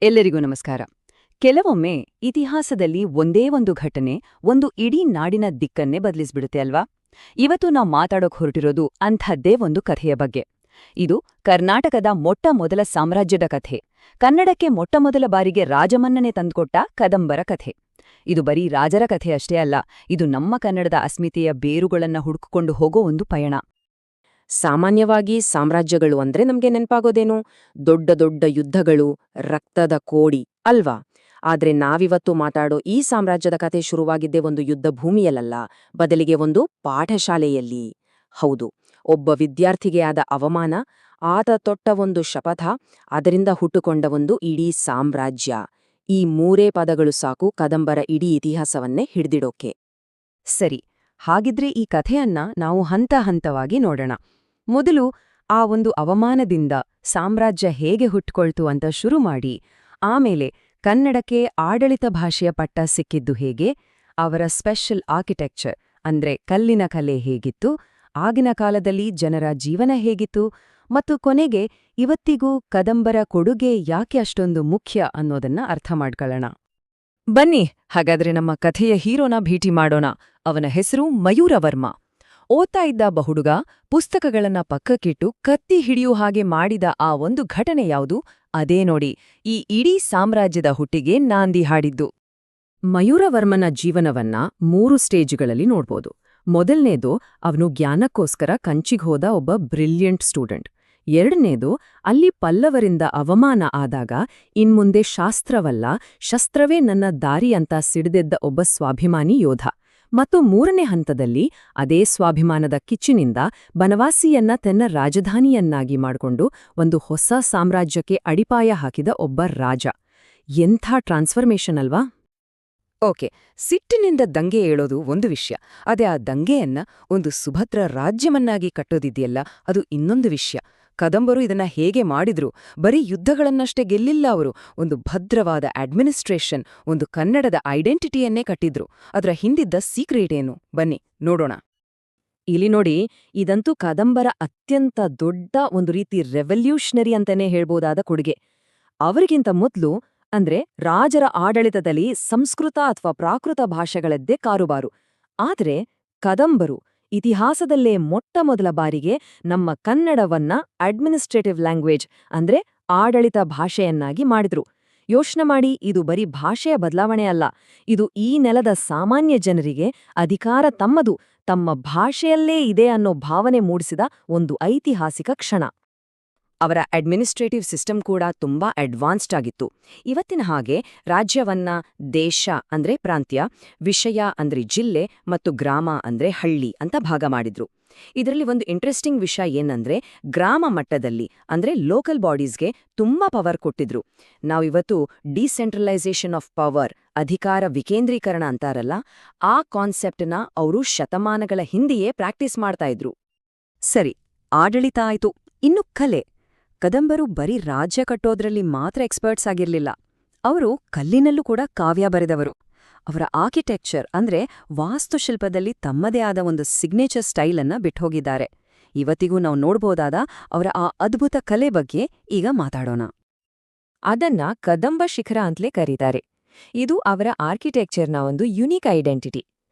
ಎಲ್ಲರಿಗೂ ನಮಸ್ಕಾರ. ಕೆಲವೊಮ್ಮೆ ಇತಿಹಾಸದಲ್ಲಿ ಒಂದೇ ಒಂದು ಘಟನೆ ಒಂದು ಇಡೀ ನಾಡಿನ ದಿಕ್ಕನ್ನೇ ಬದಲಿಸ್ಬಿಡುತ್ತೆ ಅಲ್ವಾ? ಇವತ್ತು ನಾವು ಮಾತಾಡೋಕ್ ಹೊರಟಿರೋದು ಅಂಥದ್ದೇ ಒಂದು ಕಥೆಯ ಬಗ್ಗೆ. ಇದು ಕರ್ನಾಟಕದ ಮೊಟ್ಟಮೊದಲ ಸಾಮ್ರಾಜ್ಯದ ಕಥೆ. ಕನ್ನಡಕ್ಕೆ ಮೊಟ್ಟಮೊದಲ ಬಾರಿಗೆ ರಾಜಮನ್ನಣೆ ತಂದ್ಕೊಟ್ಟ ಕದಂಬರ ಕಥೆ. ಇದು ಬರೀ ರಾಜರ ಕಥೆ ಅಷ್ಟೇ ಅಲ್ಲ, ಇದು ನಮ್ಮ ಕನ್ನಡದ ಅಸ್ಮಿತೆಯ ಬೇರುಗಳನ್ನ ಹುಡುಕಿಕೊಂಡು ಹೋಗೋ ಒಂದು ಪಯಣ. ಸಾಮಾನ್ಯವಾಗಿ ಸಾಮ್ರಾಜ್ಯಗಳು ಅಂದ್ರೆ ನಮ್ಗೆ ನೆನ್ಪಾಗೋದೇನು? ದೊಡ್ಡ ದೊಡ್ಡ ಯುದ್ಧಗಳು, ರಕ್ತದ ಕೋಡಿ ಅಲ್ವಾ? ಆದ್ರೆ ನಾವಿವತ್ತು ಮಾತಾಡೋ ಈ ಸಾಮ್ರಾಜ್ಯದ ಕತೆ ಶುರುವಾಗಿದ್ದೇ ಒಂದು ಯುದ್ಧ ಭೂಮಿಯಲ್ಲ, ಬದಲಿಗೆ ಒಂದು ಪಾಠಶಾಲೆಯಲ್ಲಿ. ಹೌದು, ಒಬ್ಬ ವಿದ್ಯಾರ್ಥಿಗೆ ಆದ ಅವಮಾನ, ಆತ ತೊಟ್ಟ ಒಂದು ಶಪಥ, ಅದರಿಂದ ಹುಟ್ಟುಕೊಂಡ ಒಂದು ಇಡೀ ಸಾಮ್ರಾಜ್ಯ. ಈ ಮೂರೇ ಪದಗಳು ಸಾಕು ಕದಂಬರ ಇಡೀ ಇತಿಹಾಸವನ್ನೇ ಹಿಡ್ದಿಡೋಕೆ. ಸರಿ, ಹಾಗಿದ್ರೆ ಈ ಕಥೆಯನ್ನ ನಾವು ಹಂತ ಹಂತವಾಗಿ ನೋಡೋಣ. ಮೊದಲು ಆ ಒಂದು ಅವಮಾನದಿಂದ ಸಾಮ್ರಾಜ್ಯ ಹೇಗೆ ಹುಟ್ಕೊಳ್ತು ಅಂತ ಶುರು ಮಾಡಿ, ಆಮೇಲೆ ಕನ್ನಡಕ್ಕೆ ಆಡಳಿತ ಭಾಷೆಯ ಪಟ್ಟ ಸಿಕ್ಕಿದ್ದು ಹೇಗೆ, ಅವರ ಸ್ಪೆಷಲ್ ಆರ್ಕಿಟೆಕ್ಚರ್ ಅಂದ್ರೆ ಕಲ್ಲಿನ ಕಲೆ ಹೇಗಿತ್ತು, ಆಗಿನ ಕಾಲದಲ್ಲಿ ಜನರ ಜೀವನ ಹೇಗಿತ್ತು, ಮತ್ತು ಕೊನೆಗೆ ಇವತ್ತಿಗೂ ಕದಂಬರ ಕೊಡುಗೆ ಯಾಕೆ ಅಷ್ಟೊಂದು ಮುಖ್ಯ ಅನ್ನೋದನ್ನ ಅರ್ಥ ಮಾಡ್ಕೊಳ್ಳೋಣ. ಬನ್ನಿ, ಹಾಗಾದ್ರೆ ನಮ್ಮ ಕಥೆಯ ಹೀರೋನ ಭೇಟಿ ಮಾಡೋಣ. ಅವನ ಹೆಸರು ಮಯೂರವರ್ಮ. ಓದ್ತಾ ಇದ್ದ ಬಹುಡುಗ ಪುಸ್ತಕಗಳನ್ನ ಪಕ್ಕಕ್ಕಿಟ್ಟು ಕತ್ತಿ ಹಿಡಿಯೋ ಹಾಗೆ ಮಾಡಿದ ಆ ಒಂದು ಘಟನೆ ಯಾವುದು? ಅದೇ ನೋಡಿ ಈ ಇಡೀ ಸಾಮ್ರಾಜ್ಯದ ಹುಟ್ಟಿಗೆ ನಾಂದಿ ಹಾಡಿದ್ದು. ಮಯೂರವರ್ಮನ ಜೀವನವನ್ನ 3 ಸ್ಟೇಜ್ಗಳಲ್ಲಿ ನೋಡ್ಬೋದು. ಮೊದಲನೇದು, ಅವನು ಜ್ಞಾನಕ್ಕೋಸ್ಕರ ಕಂಚಿಗ್ಹೋದ ಒಬ್ಬ ಬ್ರಿಲಿಯಂಟ್ ಸ್ಟೂಡೆಂಟ್. ಎರಡನೇದು, ಅಲ್ಲಿ ಪಲ್ಲವರಿಂದ ಅವಮಾನ ಆದಾಗ ಇನ್ಮುಂದೆ ಶಾಸ್ತ್ರವಲ್ಲ, ಶಸ್ತ್ರವೇ ನನ್ನ ದಾರಿ ಅಂತ ಸಿಡಿದೆದ್ದ ಒಬ್ಬ ಸ್ವಾಭಿಮಾನಿ ಯೋಧ. ಮತ್ತು ಮೂರನೇ ಹಂತದಲ್ಲಿ ಅದೇ ಸ್ವಾಭಿಮಾನದ ಕಿಚ್ಚಿನಿಂದ ಬನವಾಸಿಯನ್ನ ತನ್ನ ರಾಜಧಾನಿಯನ್ನಾಗಿ ಮಾಡಿಕೊಂಡು ಒಂದು ಹೊಸ ಸಾಮ್ರಾಜ್ಯಕ್ಕೆ ಅಡಿಪಾಯ ಹಾಕಿದ ಒಬ್ಬ ರಾಜ. ಎಂಥ ಟ್ರಾನ್ಸ್ಫರ್ಮೇಷನ್ ಅಲ್ವಾ? ಓಕೆ, ಸಿಟ್ಟಿನಿಂದ ದಂಗೆ ಏಳೋದು ಒಂದು ವಿಷಯ, ಅದೇ ಆ ದಂಗೆಯನ್ನ ಒಂದು ಸುಭದ್ರ ರಾಜ್ಯವನ್ನಾಗಿ ಕಟ್ಟೋದಿದೆಯಲ್ಲ, ಅದು ಇನ್ನೊಂದು ವಿಷಯ. ಕದಂಬರು ಇದನ್ನ ಹೇಗೆ ಮಾಡಿದ್ರು? ಬರೀ ಯುದ್ಧಗಳನ್ನಷ್ಟೇ ಗೆಲ್ಲಿಲ್ಲ ಅವರು, ಒಂದು ಭದ್ರವಾದ ಅಡ್ಮಿನಿಸ್ಟ್ರೇಷನ್, ಒಂದು ಕನ್ನಡದ ಐಡೆಂಟಿಟಿಯನ್ನೇ ಕಟ್ಟಿದ್ರು. ಅದರ ಹಿಂದಿದ್ದ ಸೀಕ್ರೆಟ್ ಏನು? ಬನ್ನಿ ನೋಡೋಣ. ಇಲ್ಲಿ ನೋಡಿ, ಇದಂತೂ ಕದಂಬರ ಅತ್ಯಂತ ದೊಡ್ಡ ಒಂದು ರೀತಿ ರೆವಲ್ಯೂಷನರಿ ಅಂತಾನೆ ಹೇಳ್ಬೋದಾದ ಕೊಡುಗೆ. ಅವರಿಗಿಂತ ಮೊದಲು ಅಂದ್ರೆ ರಾಜರ ಆಡಳಿತದಲ್ಲಿ ಸಂಸ್ಕೃತ ಅಥವಾ ಪ್ರಾಕೃತ ಭಾಷೆಗಳದ್ದೇ ಕಾರುಬಾರು. ಆದ್ರೆ ಕದಂಬರು ಇತಿಹಾಸದಲ್ಲೇ ಮೊಟ್ಟಮೊದಲ ಬಾರಿಗೆ ನಮ್ಮ ಕನ್ನಡವನ್ನ ಅಡ್ಮಿನಿಸ್ಟ್ರೇಟಿವ್ ಲ್ಯಾಂಗ್ವೇಜ್ ಅಂದ್ರೆ ಆಡಳಿತ ಭಾಷೆಯನ್ನಾಗಿ ಮಾಡಿದ್ರು. ಯೋಚನೆ ಮಾಡಿ, ಇದು ಬರೀ ಭಾಷೆಯ ಬದಲಾವಣೆ ಅಲ್ಲ, ಇದು ಈ ನೆಲದ ಸಾಮಾನ್ಯ ಜನರಿಗೆ ಅಧಿಕಾರ ತಮ್ಮ ಭಾಷೆಯಲ್ಲೇ ಇದೆ ಅನ್ನೋ ಭಾವನೆ ಮೂಡಿಸಿದ ಒಂದು ಐತಿಹಾಸಿಕ ಕ್ಷಣ. ಅವರ ಅಡ್ಮಿನಿಸ್ಟ್ರೇಟಿವ್ ಸಿಸ್ಟಮ್ ಕೂಡ ತುಂಬಾ ಅಡ್ವಾನ್ಸ್ಡ್ ಆಗಿತ್ತು. ಇವತ್ತಿನ ಹಾಗೆ ರಾಜ್ಯವನ್ನ ದೇಶ ಅಂದ್ರೆ ಪ್ರಾಂತ್ಯ, ವಿಷಯ ಅಂದ್ರೆ ಜಿಲ್ಲೆ ಮತ್ತು ಗ್ರಾಮ ಅಂದ್ರೆ ಹಳ್ಳಿ ಅಂತ ಭಾಗ ಮಾಡಿದ್ರು. ಇದರಲ್ಲಿ ಒಂದು ಇಂಟ್ರೆಸ್ಟಿಂಗ್ ವಿಷಯ ಏನಂದ್ರೆ, ಗ್ರಾಮ ಮಟ್ಟದಲ್ಲಿ ಅಂದ್ರೆ ಲೋಕಲ್ ಬಾಡೀಸ್ಗೆ ತುಂಬಾ ಪವರ್ ಕೊಟ್ಟಿದ್ರು. ನಾವಿವತ್ತು ಡಿಸೆಂಟ್ರಲೈಸೇಷನ್ ಆಫ್ ಪವರ್, ಅಧಿಕಾರ ವಿಕೇಂದ್ರೀಕರಣ ಅಂತಾರಲ್ಲ, ಆ ಕಾನ್ಸೆಪ್ಟ್ನ ಅವರು ಶತಮಾನಗಳ ಹಿಂದೆಯೇ ಪ್ರಾಕ್ಟೀಸ್ ಮಾಡ್ತಾ ಇದ್ರು. ಸರಿ, ಆಡಳಿತ ಆಯ್ತು, ಇನ್ನು ಕಲೆ. ಕದಂಬರು ಬರೀ ರಾಜ್ಯ ಕಟ್ಟೋದ್ರಲ್ಲಿ ಮಾತ್ರ ಎಕ್ಸ್ಪರ್ಟ್ಸ್ ಆಗಿರ್ಲಿಲ್ಲ, ಅವರು ಕಲ್ಲಿನಲ್ಲೂ ಕೂಡ ಕಾವ್ಯ ಬರೆದವರು. ಅವರ ಆರ್ಕಿಟೆಕ್ಚರ್ ಅಂದ್ರೆ ವಾಸ್ತುಶಿಲ್ಪದಲ್ಲಿ ತಮ್ಮದೇ ಆದ ಒಂದು ಸಿಗ್ನೇಚರ್ ಸ್ಟೈಲ್ ಅನ್ನ ಬಿಟ್ಹೋಗಿದ್ದಾರೆ. ಇವತ್ತಿಗೂ ನಾವು ನೋಡ್ಬೋದಾದ ಅವರ ಆ ಅದ್ಭುತ ಕಲೆ ಬಗ್ಗೆ ಈಗ ಮಾತಾಡೋಣ. ಅದನ್ನ ಕದಂಬ ಶಿಖರ ಅಂತಲೇ ಕರೀತಾರೆ. ಇದು ಅವರ ಆರ್ಕಿಟೆಕ್ಚರ್ನ ಒಂದು ಯುನೀಕ್ ಐಡೆಂಟಿಟಿ.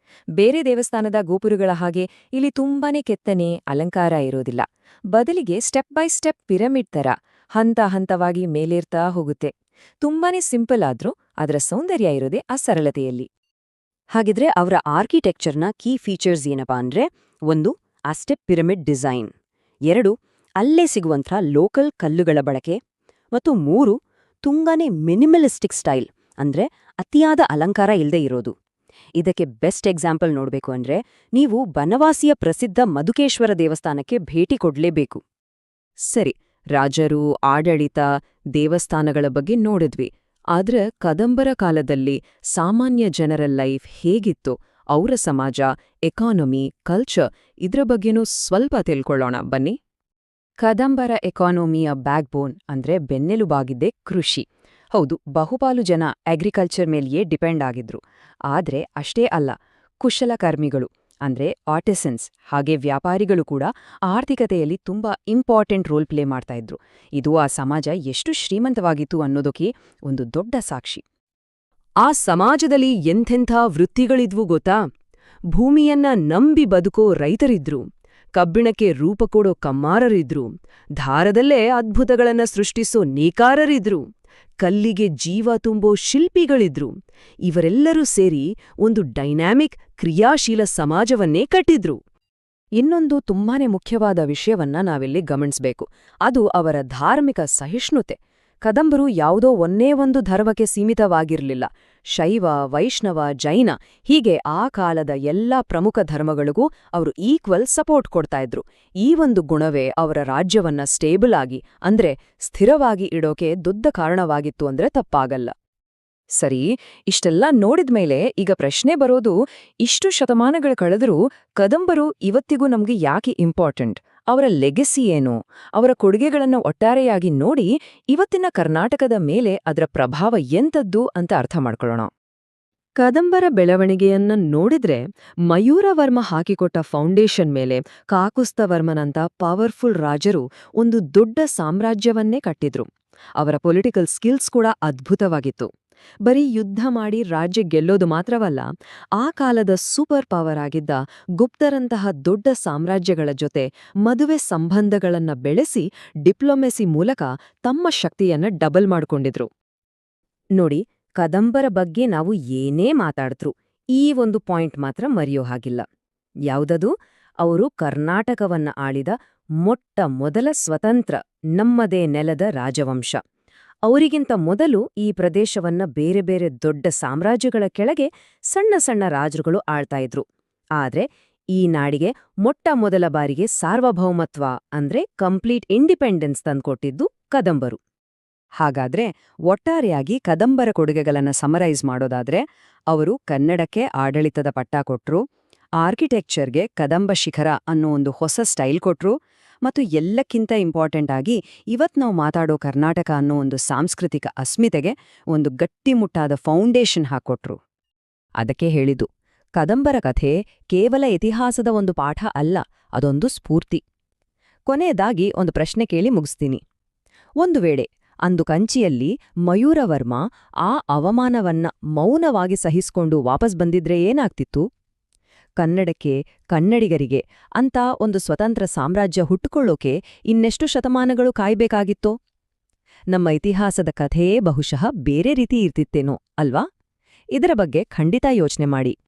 ಬೇರೆ ದೇವಸ್ಥಾನದ ಗೋಪುರಗಳ ಹಾಗೆ ಇಲ್ಲಿ ತುಂಬಾನೇ ಕೆತ್ತನೆ, ಅಲಂಕಾರ ಇರೋದಿಲ್ಲ. ಬದಲಿಗೆ ಸ್ಟೆಪ್ ಬೈ ಸ್ಟೆಪ್ ಪಿರಮಿಡ್ ತರ ಹಂತ ಹಂತವಾಗಿ ಮೇಲೇರ್ತಾ ಹೋಗುತ್ತೆ. ತುಂಬಾನೇ ಸಿಂಪಲ್ ಆದ್ರೂ ಅದರ ಸೌಂದರ್ಯ ಇರೋದೇ ಆ ಸರಳತೆಯಲ್ಲಿ. ಹಾಗಿದ್ರೆ ಅವರ ಆರ್ಕಿಟೆಕ್ಚರ್ನ ಕೀ ಫೀಚರ್ಸ್ ಏನಪ್ಪಾ ಅಂದ್ರೆ, 1, ಆ ಸ್ಟೆಪ್ ಪಿರಮಿಡ್ ಡಿಸೈನ್. 2, ಅಲ್ಲೇ ಸಿಗುವಂಥ ಲೋಕಲ್ ಕಲ್ಲುಗಳ ಬಳಕೆ. ಮತ್ತು 3, ತುಂಬಾನೇ ಮಿನಿಮಲಿಸ್ಟಿಕ್ ಸ್ಟೈಲ್, ಅಂದ್ರೆ ಅತಿಯಾದ ಅಲಂಕಾರ ಇಲ್ಲದೆ ಇರೋದು. ಇದಕ್ಕೆ ಬೆಸ್ಟ್ ಎಕ್ಸಾಂಪಲ್ ನೋಡ್ಬೇಕು ಅಂದ್ರೆ ನೀವು ಬನವಾಸಿಯ ಪ್ರಸಿದ್ಧ ಮಧುಕೇಶ್ವರ ದೇವಸ್ಥಾನಕ್ಕೆ ಭೇಟಿ ಕೊಡ್ಲೇಬೇಕು. ಸರಿ, ರಾಜರು, ಆಡಳಿತ, ದೇವಸ್ಥಾನಗಳ ಬಗ್ಗೆ ನೋಡಿದ್ವಿ. ಆದ್ರೆ ಕದಂಬರ ಕಾಲದಲ್ಲಿ ಸಾಮಾನ್ಯ ಜನರ ಲೈಫ್ ಹೇಗಿತ್ತು, ಅವರ ಸಮಾಜ, ಎಕಾನಮಿ, ಕಲ್ಚರ್, ಇದ್ರ ಬಗ್ಗೆನೂ ಸ್ವಲ್ಪ ತಿಳ್ಕೊಳ್ಳೋಣ ಬನ್ನಿ. ಕದಂಬರ ಎಕಾನಮಿಯ ಬ್ಯಾಕ್ಬೋನ್ ಅಂದ್ರೆ ಬೆನ್ನೆಲುಬಾಗಿದ್ದೇ ಕೃಷಿ. ಹೌದು, ಬಹುಪಾಲು ಜನ ಅಗ್ರಿಕಲ್ಚರ್ ಮೇಲೆಯೇ ಡಿಪೆಂಡ್ ಆಗಿದ್ರು. ಆದ್ರೆ ಅಷ್ಟೇ ಅಲ್ಲ, ಕುಶಲಕರ್ಮಿಗಳು ಅಂದ್ರೆ ಆರ್ಟಿಸನ್ಸ್ ಹಾಗೆ ವ್ಯಾಪಾರಿಗಳು ಕೂಡ ಆರ್ಥಿಕತೆಯಲ್ಲಿ ತುಂಬಾ ಇಂಪಾರ್ಟೆಂಟ್ ರೋಲ್ ಪ್ಲೇ ಮಾಡ್ತಾ ಇದ್ರು. ಇದು ಆ ಸಮಾಜ ಎಷ್ಟು ಶ್ರೀಮಂತವಾಗಿತ್ತು ಅನ್ನೋದಕ್ಕೆ ಒಂದು ದೊಡ್ಡ ಸಾಕ್ಷಿ. ಆ ಸಮಾಜದಲ್ಲಿ ಎಂಥೆಂಥ ವೃತ್ತಿಗಳಿದ್ವು ಗೊತ್ತಾ? ಭೂಮಿಯನ್ನ ನಂಬಿ ಬದುಕೋ ರೈತರಿದ್ರು, ಕಬ್ಬಿಣಕ್ಕೆ ರೂಪ ಕೊಡೋ ಕಮ್ಮಾರರಿದ್ರು, ದಾರದಲ್ಲೇ ಅದ್ಭುತಗಳನ್ನ ಸೃಷ್ಟಿಸೋ ನೇಕಾರರಿದ್ರು, ಕಲ್ಲಿಗೆ ಜೀವ ತುಂಬೋ ಶಿಲ್ಪಿಗಳಿದ್ರು. ಇವರೆಲ್ಲರೂ ಸೇರಿ ಒಂದು ಡೈನಾಮಿಕ್ ಕ್ರಿಯಾಶೀಲ ಸಮಾಜವನ್ನೇ ಕಟ್ಟಿದ್ರು. ಇನ್ನೊಂದು ತುಂಬಾನೇ ಮುಖ್ಯವಾದ ವಿಷಯವನ್ನ ನಾವಿಲ್ಲಿ ಗಮನಿಸಬೇಕು. ಅದು ಅವರ ಧಾರ್ಮಿಕ ಸಹಿಷ್ಣುತೆ. ಕದಂಬರು ಯಾವುದೋ ಒಂದೇ ಒಂದು ಧರ್ಮಕ್ಕೆ ಸೀಮಿತವಾಗಿರಲಿಲ್ಲ. ಶೈವ, ವೈಷ್ಣವ, ಜೈನ ಹೀಗೆ ಆ ಕಾಲದ ಎಲ್ಲಾ ಪ್ರಮುಖ ಧರ್ಮಗಳಿಗೂ ಅವರು ಈಕ್ವಲ್ ಸಪೋರ್ಟ್ ಕೊಡ್ತಾ ಇದ್ರು. ಈ ಒಂದು ಗುಣವೇ ಅವರ ರಾಜ್ಯವನ್ನ ಸ್ಟೇಬಲ್ ಆಗಿ ಅಂದ್ರೆ ಸ್ಥಿರವಾಗಿ ಇಡೋಕೆ ದೊಡ್ಡ ಕಾರಣವಾಗಿತ್ತು ಅಂದ್ರೆ ತಪ್ಪಾಗಲ್ಲ. ಸರಿ, ಇಷ್ಟೆಲ್ಲ ನೋಡಿದ್ಮೇಲೆ ಈಗ ಪ್ರಶ್ನೆ ಬರೋದು, ಇಷ್ಟು ಶತಮಾನಗಳು ಕಳೆದರೂ ಕದಂಬರು ಇವತ್ತಿಗೂ ನಮ್ಗೆ ಯಾಕೆ ಇಂಪಾರ್ಟೆಂಟ್? ಅವರ ಲೆಗಸಿ ಏನು? ಅವರ ಕೊಡುಗೆಗಳನ್ನು ಒಟ್ಟಾರೆಯಾಗಿ ನೋಡಿ ಇವತ್ತಿನ ಕರ್ನಾಟಕದ ಮೇಲೆ ಅದರ ಪ್ರಭಾವ ಎಂಥದ್ದು ಅಂತ ಅರ್ಥ ಮಾಡ್ಕೊಳ್ಳೋಣ. ಕದಂಬರ ಬೆಳವಣಿಗೆಯನ್ನ ನೋಡಿದ್ರೆ ಮಯೂರವರ್ಮ ಹಾಕಿಕೊಟ್ಟ ಫೌಂಡೇಶನ್ ಮೇಲೆ ಕಾಕುಸ್ಥವರ್ಮನಂತ ಪವರ್ಫುಲ್ ರಾಜರು ಒಂದು ದೊಡ್ಡ ಸಾಮ್ರಾಜ್ಯವನ್ನೇ ಕಟ್ಟಿದ್ರು. ಅವರ ಪೊಲಿಟಿಕಲ್ ಸ್ಕಿಲ್ಸ್ ಕೂಡ ಅದ್ಭುತವಾಗಿತ್ತು. ಬರೀ ಯುದ್ಧ ಮಾಡಿ ರಾಜ್ಯ ಗೆಲ್ಲೋದು ಮಾತ್ರವಲ್ಲ, ಆ ಕಾಲದ ಸೂಪರ್ ಪವರ್ ಆಗಿದ್ದ ಗುಪ್ತರಂತಹ ದೊಡ್ಡ ಸಾಮ್ರಾಜ್ಯಗಳ ಜೊತೆ ಮದುವೆ ಸಂಬಂಧಗಳನ್ನ ಬೆಳೆಸಿ ಡಿಪ್ಲೊಮೆಸಿ ಮೂಲಕ ತಮ್ಮ ಶಕ್ತಿಯನ್ನ ಡಬಲ್ ಮಾಡ್ಕೊಂಡಿದ್ರು. ನೋಡಿ, ಕದಂಬರ ಬಗ್ಗೆ ನಾವು ಏನೇ ಮಾತಾಡಿದ್ರು ಈ ಒಂದು ಪಾಯಿಂಟ್ ಮಾತ್ರ ಮರೆಯೋ ಹಾಗಿಲ್ಲ. ಯಾವುದದು? ಅವರು ಕರ್ನಾಟಕವನ್ನ ಆಳಿದ ಮೊಟ್ಟ ಮೊದಲ ಸ್ವತಂತ್ರ ನಮ್ಮದೇ ನೆಲದ ರಾಜವಂಶ. ಅವರಿಗಿಂತ ಮೊದಲು ಈ ಪ್ರದೇಶವನ್ನ ಬೇರೆ ಬೇರೆ ದೊಡ್ಡ ಸಾಮ್ರಾಜ್ಯಗಳ ಕೆಳಗೆ ಸಣ್ಣ ಸಣ್ಣ ರಾಜರುಗಳು ಆಳ್ತಾ ಇದ್ರು. ಆದ್ರೆ ಈ ನಾಡಿಗೆ ಮೊಟ್ಟ ಮೊದಲ ಬಾರಿಗೆ ಸಾರ್ವಭೌಮತ್ವ ಅಂದ್ರೆ ಕಂಪ್ಲೀಟ್ ಇಂಡಿಪೆಂಡೆನ್ಸ್ ತಂದ್ಕೊಟ್ಟಿದ್ದು ಕದಂಬರು. ಹಾಗಾದ್ರೆ ಒಟ್ಟಾರೆಯಾಗಿ ಕದಂಬರ ಕೊಡುಗೆಗಳನ್ನ ಸಮರೈಸ್ ಮಾಡೋದಾದ್ರೆ, ಅವರು ಕನ್ನಡಕ್ಕೆ ಆಡಳಿತದ ಪಟ್ಟ ಕೊಟ್ರು, ಆರ್ಕಿಟೆಕ್ಚರ್ಗೆ ಕದಂಬ ಶಿಖರ ಅನ್ನೋ ಒಂದು ಹೊಸ ಸ್ಟೈಲ್ ಕೊಟ್ರು, ಮತ್ತು ಎಲ್ಲಕ್ಕಿಂತ ಇಂಪಾರ್ಟೆಂಟ್ ಆಗಿ ಇವತ್ ನಾವು ಮಾತಾಡೋ ಕರ್ನಾಟಕ ಅನ್ನೋ ಒಂದು ಸಾಂಸ್ಕೃತಿಕ ಅಸ್ಮಿತೆಗೆ ಒಂದು ಗಟ್ಟಿಮುಟ್ಟಾದ ಫೌಂಡೇಶನ್ ಹಾಕೊಟ್ರು. ಅದಕ್ಕೆ ಹೇಳಿದ್ದು, ಕದಂಬರ ಕಥೆ ಕೇವಲ ಇತಿಹಾಸದ ಒಂದು ಪಾಠ ಅಲ್ಲ, ಅದೊಂದು ಸ್ಫೂರ್ತಿ. ಕೊನೆಯದಾಗಿ ಒಂದು ಪ್ರಶ್ನೆ ಕೇಳಿ ಮುಗಿಸ್ತೀನಿ. ಒಂದು ವೇಳೆ ಅಂದು ಕಂಚಿಯಲ್ಲಿ ಮಯೂರವರ್ಮ ಆ ಅವಮಾನವನ್ನ ಮೌನವಾಗಿ ಸಹಿಸ್ಕೊಂಡು ವಾಪಸ್ ಬಂದಿದ್ರೆ ಏನಾಗ್ತಿತ್ತು? ಕನ್ನಡಕ್ಕೆ, ಕನ್ನಡಿಗರಿಗೆ ಅಂತ ಒಂದು ಸ್ವತಂತ್ರ ಸಾಮ್ರಾಜ್ಯ ಹುಟ್ಟುಕೊಳ್ಳೋಕೆ ಇನ್ನೆಷ್ಟು ಶತಮಾನಗಳು ಕಾಯ್ಬೇಕಾಗಿತ್ತೋ? ನಮ್ಮ ಇತಿಹಾಸದ ಕಥೆಯೇ ಬಹುಶಃ ಬೇರೆ ರೀತಿ ಇರ್ತಿತ್ತೇನೋ ಅಲ್ವಾ? ಇದರ ಬಗ್ಗೆ ಖಂಡಿತ ಯೋಚನೆ ಮಾಡಿ.